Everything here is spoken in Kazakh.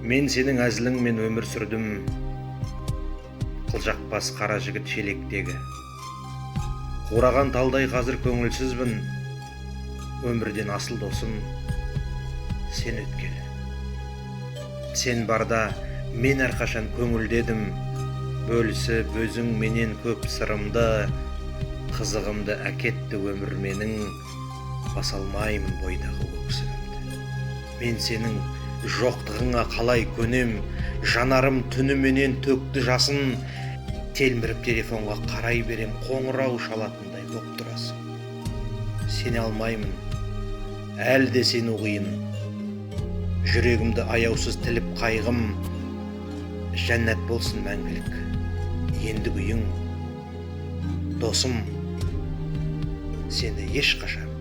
Мен сенің әзіліңмен өмір сүрдім, қылжақпас қара жігіт шелектегі. Қураған талдай қазір көңілсізбін, өмірден асыл досым, сен өткелі. Сен барда мен әрқашан көңілдедім, бөлісіп өзің менен көп сырымды, қызығымды әкетті өмір менің, баса алмаймын бойдағы өксігімді. Мен сенің жоқтығыңа қалай көнем, жанарым түніменен төкті жасын, телміріп телефонға қарай берем, қоңырау шалатындай боп тұрасың. Сене алмаймын, әлде сені қиын, жүрегімді аяусыз тіліп қайғым, жәннат болсын мәңгілік, енді күйің, досым, сені ешқашан